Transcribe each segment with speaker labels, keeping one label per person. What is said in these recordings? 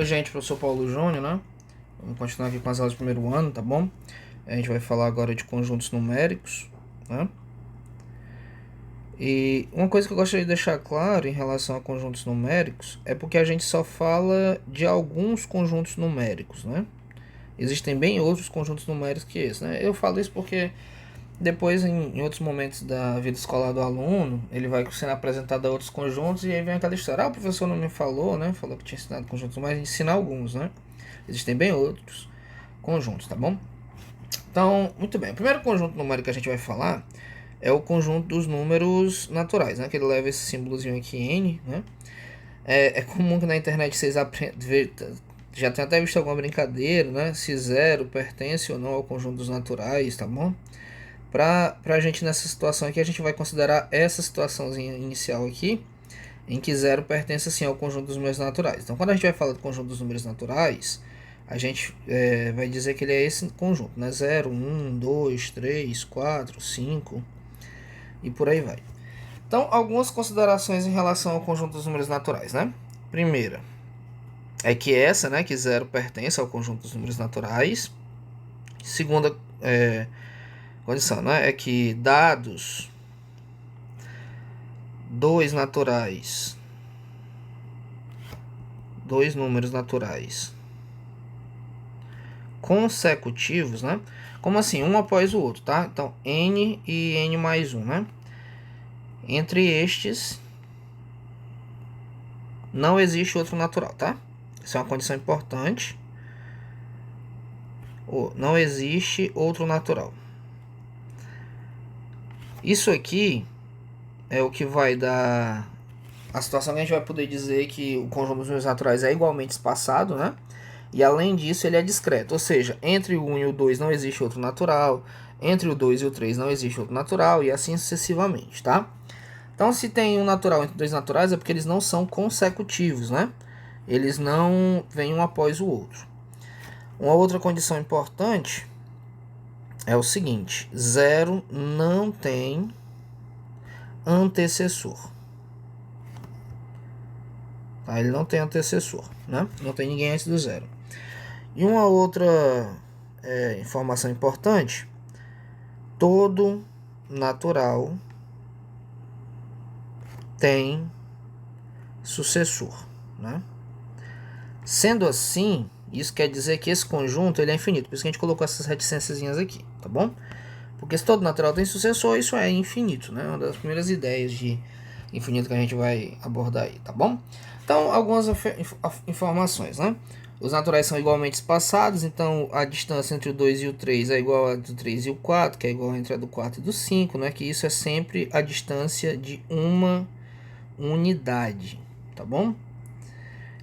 Speaker 1: gente, professor Paulo Júnior, né? Vamos continuar aqui com as aulas do primeiro ano, tá bom? A gente vai falar agora de conjuntos numéricos, né? E uma coisa que eu gostaria de deixar claro em relação a conjuntos numéricos é porque a gente só fala de alguns conjuntos numéricos, né? Existem bem outros conjuntos numéricos que esse, né? Eu falo isso porque depois, em outros momentos da vida escolar do aluno, ele vai sendo apresentado a outros conjuntos e aí vem aquela história. O professor não me falou, né? Falou que tinha ensinado conjuntos numéricos, ensina alguns, né? Existem bem outros conjuntos, tá bom? Então, muito bem. O primeiro conjunto numérico que a gente vai falar é o conjunto dos números naturais, né? Que ele leva esse símbolozinho aqui, N, né? É comum que na internet vocês já tem até visto alguma brincadeira, né? Se zero pertence ou não ao conjunto dos naturais, tá bom? Pra gente nessa situação aqui, a gente vai considerar essa situaçãozinha inicial aqui, em que zero pertence assim ao conjunto dos números naturais. Então, quando a gente vai falar do conjunto dos números naturais, a gente vai dizer que ele é esse conjunto, né? 0, 1, 2, 3, 4, 5 e por aí vai. Então, algumas considerações em relação ao conjunto dos números naturais, né? Primeira, é que essa, né, que zero pertence ao conjunto dos números naturais. Segunda condição, né, é que dados dois números naturais consecutivos, né? Como assim? Um após o outro, tá? Então, n e n mais 1, né? Entre estes, não existe outro natural, tá? Essa é uma condição importante. Não existe outro natural. Isso aqui é o que vai dar a situação que a gente vai poder dizer que o conjunto dos números naturais é igualmente espaçado, né? E além disso, ele é discreto, ou seja, entre o 1 e o 2 não existe outro natural, entre o 2 e o 3 não existe outro natural, e assim sucessivamente, tá? Então, se tem um natural entre dois naturais, é porque eles não são consecutivos, né? Eles não vêm um após o outro. Uma outra condição importante é o seguinte: zero não tem antecessor. Tá? Ele não tem antecessor, né? Não tem ninguém antes do zero. E uma outra informação importante: todo natural tem sucessor, né? Sendo assim, isso quer dizer que esse conjunto ele é infinito. Por isso que a gente colocou essas reticênciazinhas aqui, tá bom? Porque se todo natural tem sucessor, isso é infinito, né? Uma das primeiras ideias de infinito que a gente vai abordar aí, tá bom? Então, algumas informações, né? Os naturais são igualmente espaçados, então a distância entre o 2 e o 3 é igual a do 3 e o 4, que é igual entre a do 4 e do 5, né? Que isso é sempre a distância de uma unidade, tá bom?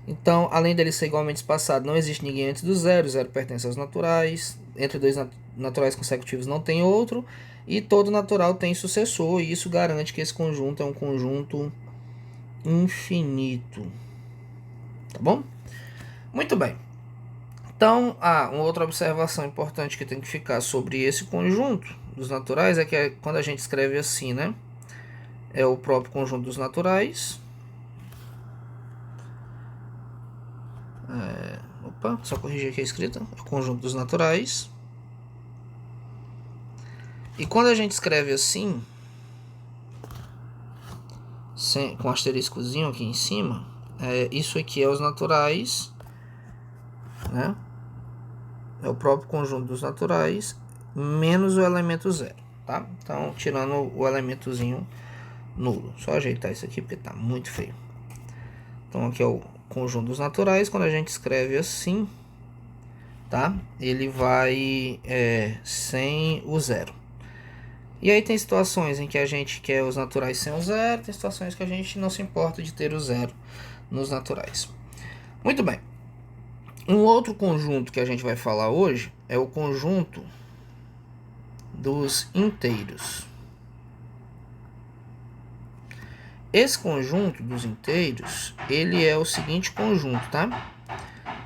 Speaker 1: Então, além dele ser igualmente espaçado, não existe ninguém antes do zero, o zero pertence aos naturais, entre dois naturais consecutivos não tem outro, e todo natural tem sucessor, e isso garante que esse conjunto é um conjunto infinito. Tá bom? Muito bem. Então, uma outra observação importante que tem que ficar sobre esse conjunto dos naturais é que quando a gente escreve assim, né? É o próprio conjunto dos naturais. Só corrigir aqui a escrita. É o conjunto dos naturais. E quando a gente escreve assim, com asteriscozinho aqui em cima, isso aqui é os naturais, né? É o próprio conjunto dos naturais, menos o elemento zero, tá? Então, tirando o elementozinho nulo. Só ajeitar isso aqui porque tá muito feio. Então, aqui é o conjunto dos naturais. Quando a gente escreve assim, tá? Ele vai sem o zero. E aí tem situações em que a gente quer os naturais sem o zero, tem situações que a gente não se importa de ter o zero nos naturais. Muito bem. Um outro conjunto que a gente vai falar hoje é o conjunto dos inteiros. Esse conjunto dos inteiros, ele é o seguinte conjunto, tá?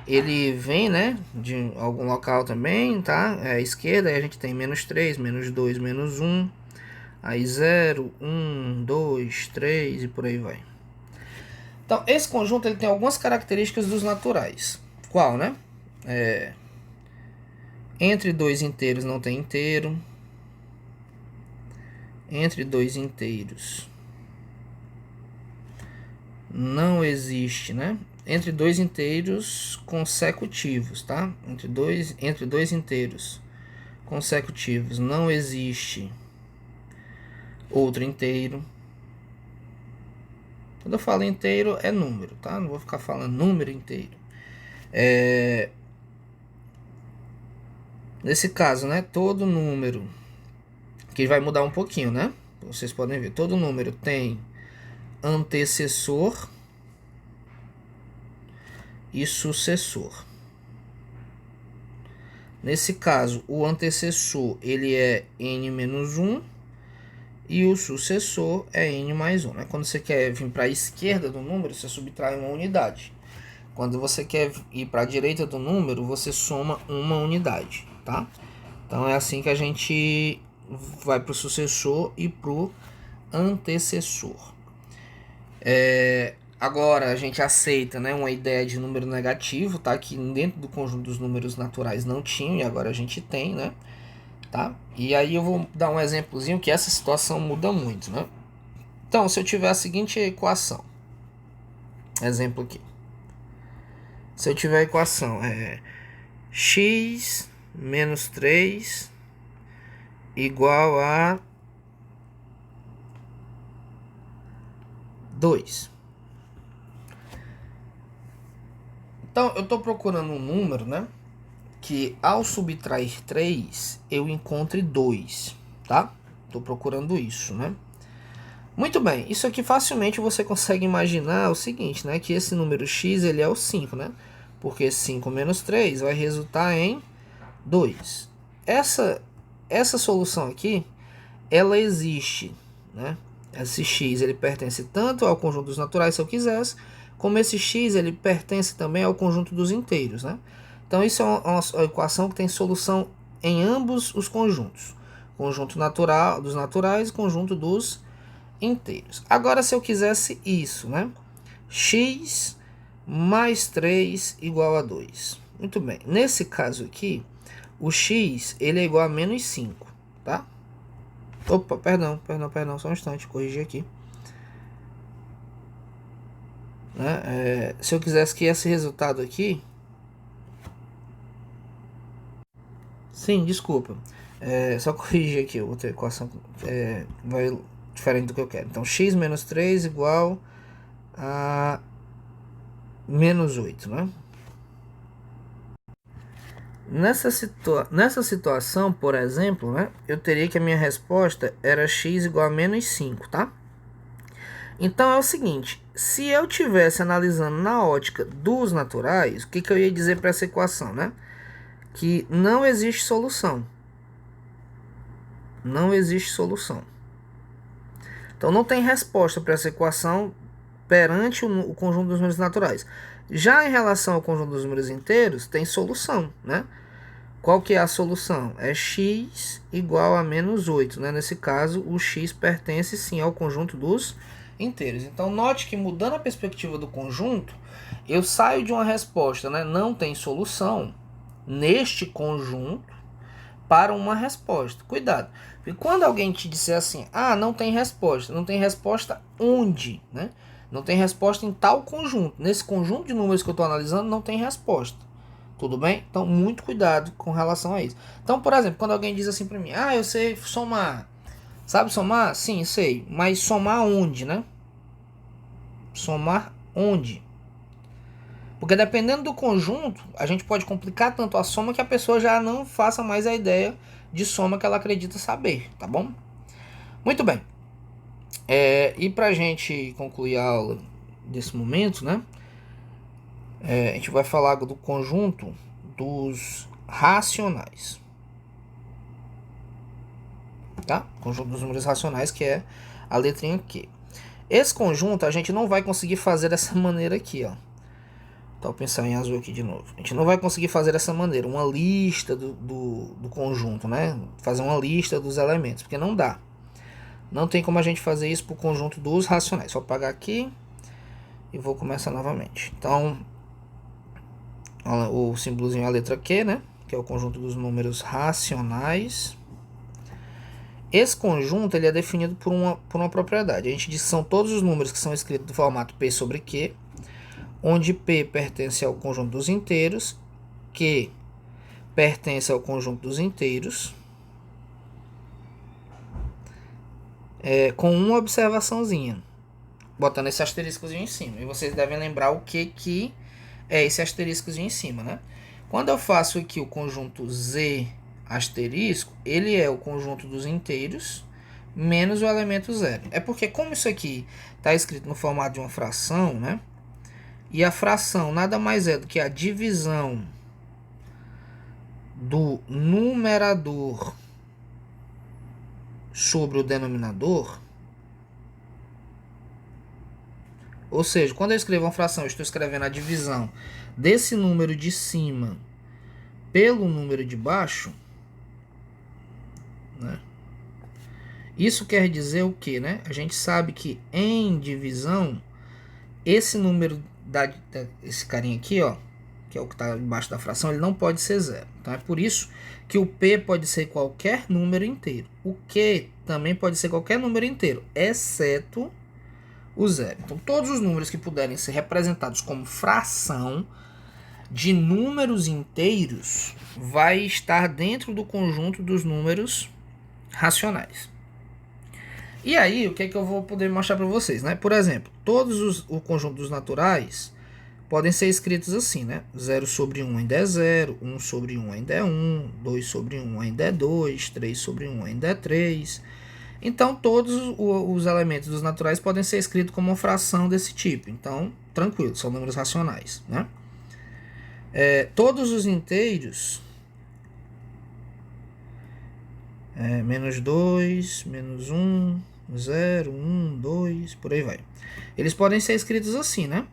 Speaker 1: Ele vem, né, de algum local também, tá? É à esquerda, aí a gente tem menos 3, menos 2, menos 1. Aí 0, 1, 2, 3 e por aí vai. Então, esse conjunto ele tem algumas características dos naturais, Qual, né? Entre dois inteiros não tem inteiro. Entre dois inteiros não existe, né? Entre dois inteiros consecutivos, tá? Entre dois inteiros consecutivos não existe outro inteiro. Quando eu falo inteiro é número, tá? Não vou ficar falando número inteiro. Nesse caso, né? Todo número, que vai mudar um pouquinho, né? Vocês podem ver, todo número tem antecessor e sucessor. Nesse caso, o antecessor ele é n-1 e o sucessor é n mais 1. Né? Quando você quer vir para a esquerda do número, você subtrai uma unidade. Quando você quer ir para a direita do número, você soma uma unidade, tá? Então é assim que a gente vai para o sucessor e para o antecessor. Agora a gente aceita, né, uma ideia de número negativo, tá? Que dentro do conjunto dos números naturais não tinha e agora a gente tem, né? Tá? E aí eu vou dar um exemplozinho que essa situação muda muito, né? Então, se eu tiver a seguinte equação, exemplo aqui. Se eu tiver a equação x menos 3 igual a 2. Então, eu estou procurando um número, né? Que ao subtrair 3, eu encontre 2, tá? Estou procurando isso, né? Muito bem, isso aqui facilmente você consegue imaginar o seguinte, né? Que esse número x, ele é o 5, né? Porque 5 menos 3 vai resultar em 2. Essa solução aqui, ela existe, né? Esse x, ele pertence tanto ao conjunto dos naturais, se eu quisesse, como esse x, ele pertence também ao conjunto dos inteiros, né? Então, isso é uma equação que tem solução em ambos os conjuntos. Conjunto natural dos naturais e conjunto dos inteiros. Agora, se eu quisesse isso, né? X mais 3 igual a 2. Muito bem. Nesse caso aqui, o x, ele é igual a menos 5, tá? Opa, perdão, só um instante, corrigi aqui. Né? Se eu quisesse que esse resultado aqui... Sim, desculpa. Só corrigir aqui, outra equação vai diferente do que eu quero. Então, x menos 3 igual a menos 8, né? Nessa situação, por exemplo, né, eu teria que a minha resposta era x igual a menos 5, tá? Então é o seguinte, se eu tivesse analisando na ótica dos naturais, o que eu ia dizer para essa equação, né? Que não existe solução. Não existe solução. Então não tem resposta para essa equação perante o conjunto dos números naturais. Já em relação ao conjunto dos números inteiros, tem solução, né? Qual que é a solução? É x igual a menos 8, né? Nesse caso, o x pertence sim ao conjunto dos inteiros. Então, note que mudando a perspectiva do conjunto, eu saio de uma resposta, né? Não tem solução neste conjunto para uma resposta. Cuidado, porque quando alguém te disser assim, não tem resposta onde, né? Não tem resposta em tal conjunto. Nesse conjunto de números que eu estou analisando, não tem resposta. Tudo bem? Então, muito cuidado com relação a isso. Então, por exemplo, quando alguém diz assim para mim, eu sei somar. Sabe somar? Sim, sei. Mas somar onde, né? Somar onde? Porque dependendo do conjunto, a gente pode complicar tanto a soma que a pessoa já não faça mais a ideia de soma que ela acredita saber, tá bom? Muito bem. E pra gente concluir a aula desse momento, né? A gente vai falar do conjunto dos racionais. Tá? Conjunto dos números racionais, que é a letrinha Q. Esse conjunto a gente não vai conseguir fazer dessa maneira aqui, ó. Então, vou pensar em azul aqui de novo. A gente não vai conseguir fazer dessa maneira, uma lista do conjunto, né? Fazer uma lista dos elementos, porque não dá. Não tem como a gente fazer isso para o conjunto dos racionais. Só apagar aqui e vou começar novamente. Então, o símbolozinho, a letra Q, né? Que é o conjunto dos números racionais. Esse conjunto ele é definido por uma propriedade. A gente diz que são todos os números que são escritos do formato P sobre Q, onde P pertence ao conjunto dos inteiros, Q pertence ao conjunto dos inteiros, com uma observaçãozinha, botando esse asteriscozinho em cima. E vocês devem lembrar o que é esse asteriscozinho em cima, né? Quando eu faço aqui o conjunto Z asterisco, ele é o conjunto dos inteiros menos o elemento zero. É porque como isso aqui está escrito no formato de uma fração, né? E a fração nada mais é do que a divisão do numerador sobre o denominador. Ou seja, quando eu escrevo uma fração, eu estou escrevendo a divisão desse número de cima pelo número de baixo, né? Isso quer dizer o que, né? A gente sabe que em divisão, esse número, esse carinha aqui, ó, que é o que está embaixo da fração, ele não pode ser zero. Então é por isso que o P pode ser qualquer número inteiro. O Q também pode ser qualquer número inteiro, exceto o zero. Então todos os números que puderem ser representados como fração de números inteiros vai estar dentro do conjunto dos números racionais. E aí, o que é que eu vou poder mostrar para vocês, né? Por exemplo, o conjunto dos naturais podem ser escritos assim, né? 0 sobre 1 ainda é 0, 1 sobre 1 ainda é 1, 2 sobre 1 ainda é 2, 3 sobre 1 ainda é 3. Então, todos os elementos dos naturais podem ser escritos como uma fração desse tipo. Então, tranquilo, são números racionais, né? Todos os inteiros, menos 2, menos 1, 0, 1, 2, por aí vai. Eles podem ser escritos assim, né?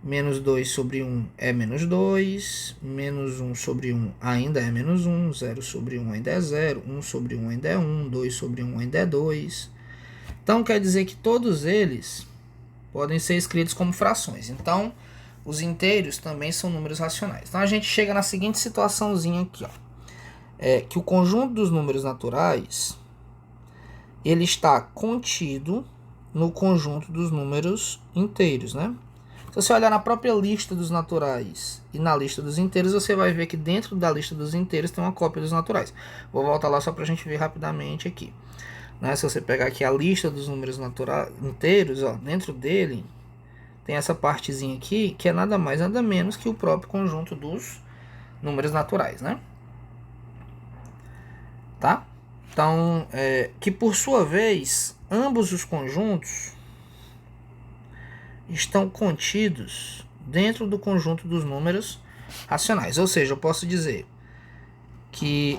Speaker 1: Menos 2 sobre 1 é menos 2, menos 1 sobre 1 ainda é menos 1, 0 sobre 1 ainda é 0, 1 sobre 1 ainda é 1, 2 sobre 1 ainda é 2. Então, quer dizer que todos eles podem ser escritos como frações. Então, os inteiros também são números racionais. Então, a gente chega na seguinte situaçãozinha aqui, ó. Que o conjunto dos números naturais ele está contido no conjunto dos números inteiros, né? Se você olhar na própria lista dos naturais e na lista dos inteiros, você vai ver que dentro da lista dos inteiros tem uma cópia dos naturais. Vou voltar lá só para a gente ver rapidamente aqui. Né? Se você pegar aqui a lista dos números inteiros, ó, dentro dele tem essa partezinha aqui, que é nada mais nada menos que o próprio conjunto dos números naturais, né? Tá? Então, que por sua vez, ambos os conjuntos estão contidos dentro do conjunto dos números racionais. Ou seja, eu posso dizer que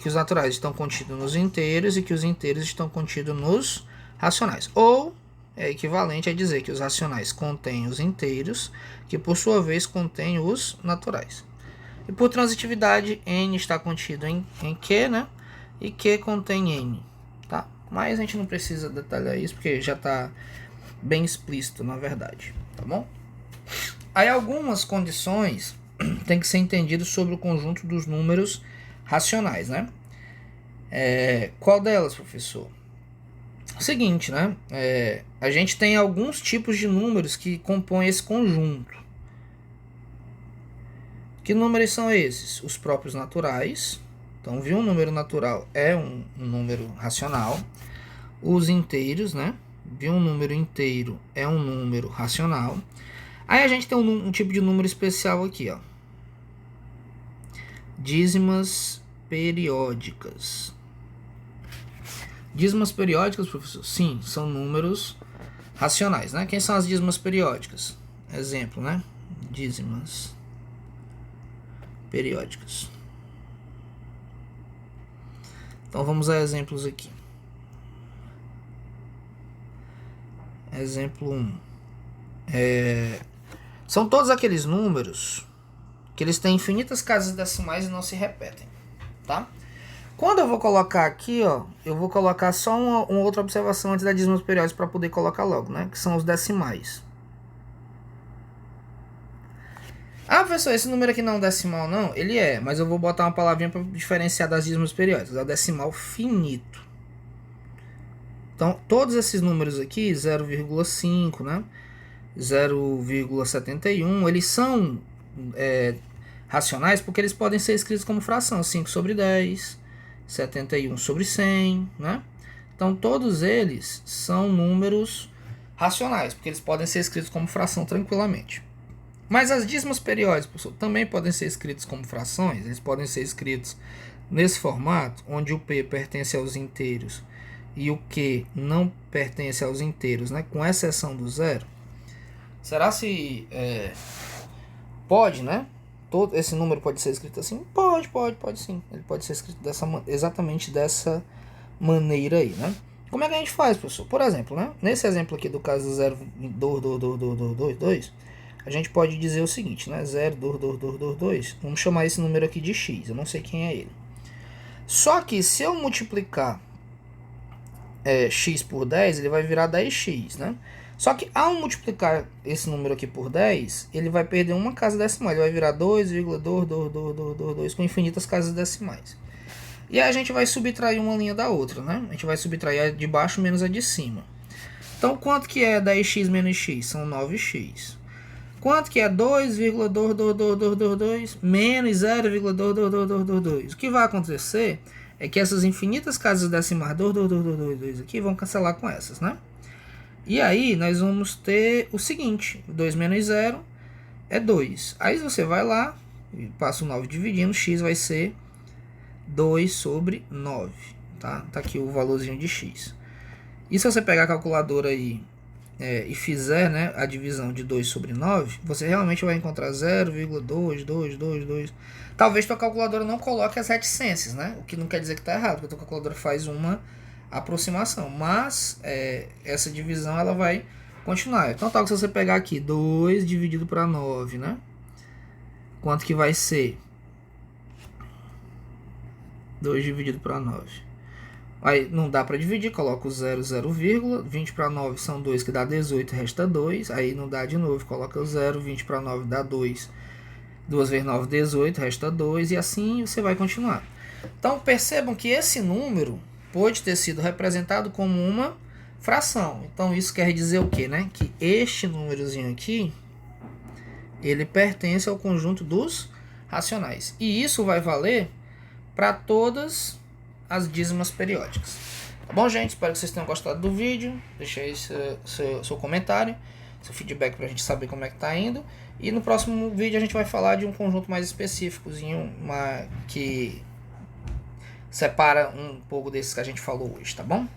Speaker 1: os naturais estão contidos nos inteiros e que os inteiros estão contidos nos racionais. Ou é equivalente a dizer que os racionais contêm os inteiros, que por sua vez contêm os naturais. E por transitividade, n está contido em Q, né? E Q contém n, tá? Mas a gente não precisa detalhar isso, porque já está bem explícito, na verdade, tá bom? Aí algumas condições têm que ser entendidas sobre o conjunto dos números racionais, né? Qual delas, professor? O seguinte, né? A gente tem alguns tipos de números que compõem esse conjunto. Que números são esses? Os próprios naturais. Então, um número natural é um número racional. Os inteiros, né? Um número inteiro é um número racional. Aí a gente tem um tipo de número especial aqui, ó. Dízimas periódicas. Dízimas periódicas, professor? Sim, são números racionais, né? Quem são as dízimas periódicas? Exemplo, né? Dízimas periódicas. Então vamos a exemplos aqui. Exemplo 1. São todos aqueles números que eles têm infinitas casas decimais e não se repetem, tá? Quando eu vou colocar aqui, ó, eu vou colocar só uma outra observação antes da dízimos periódicos para poder colocar logo, né? Que são os decimais. Ah, professor, esse número aqui não é um decimal, não? Ele é, mas eu vou botar uma palavrinha para diferenciar das dízimos periódicos. É o decimal finito. Então, todos esses números aqui, 0,5, né? 0,71, eles são racionais porque eles podem ser escritos como fração. 5 sobre 10, 71 sobre 100, né? Então, todos eles são números racionais, porque eles podem ser escritos como fração tranquilamente. Mas as dízimos periódicos, professor, também podem ser escritos como frações. Eles podem ser escritos nesse formato, onde o P pertence aos inteiros e o Q não pertence aos inteiros, né? Com exceção do zero. Será se pode, né? Todo esse número pode ser escrito assim? Pode sim. Ele pode ser escrito exatamente dessa maneira aí, né? Como é que a gente faz, professor? Por exemplo, né? Nesse exemplo aqui do caso 0,222, a gente pode dizer o seguinte, né? 0,22222, vamos chamar esse número aqui de x, eu não sei quem é ele. Só que se eu multiplicar x por 10, ele vai virar 10x, né? Só que ao multiplicar esse número aqui por 10, ele vai perder uma casa decimal, ele vai virar 2,22222 com infinitas casas decimais. E aí a gente vai subtrair uma linha da outra, né? A gente vai subtrair a de baixo menos a de cima. Então, quanto que é 10x menos x? São 9x. Quanto que é 2,22222 menos 0,22222? O que vai acontecer é que essas infinitas casas decimais 22222 aqui vão cancelar com essas, né? E aí nós vamos ter o seguinte, 2 menos 0 é 2. Aí você vai lá e passa o 9 dividindo, x vai ser 2 sobre 9, tá? Tá aqui o valorzinho de x. E se você pegar a calculadora aí e fizer, né, a divisão de 2 sobre 9, você realmente vai encontrar 0,2222. Talvez tua calculadora não coloque as reticências, né? O que não quer dizer que está errado, porque a tua calculadora faz uma aproximação. Mas essa divisão ela vai continuar. Então, tal que se você pegar aqui 2 dividido para 9, né? Quanto que vai ser? 2 dividido para 9. Aí não dá para dividir, coloca o 0, 0, 20 para 9 são 2, que dá 18, resta 2. Aí não dá de novo, coloca o 0, 20 para 9 dá 2. 2 vezes 9, 18, resta 2. E assim você vai continuar. Então percebam que esse número pode ter sido representado como uma fração. Então isso quer dizer o quê, né? Que este númerozinho aqui, ele pertence ao conjunto dos racionais. E isso vai valer para todas as dízimas periódicas. Tá bom, gente? Espero que vocês tenham gostado do vídeo. Deixe aí seu comentário, seu feedback para a gente saber como é que tá indo. E no próximo vídeo a gente vai falar de um conjunto mais específicozinho, que separa um pouco desses que a gente falou hoje, tá bom?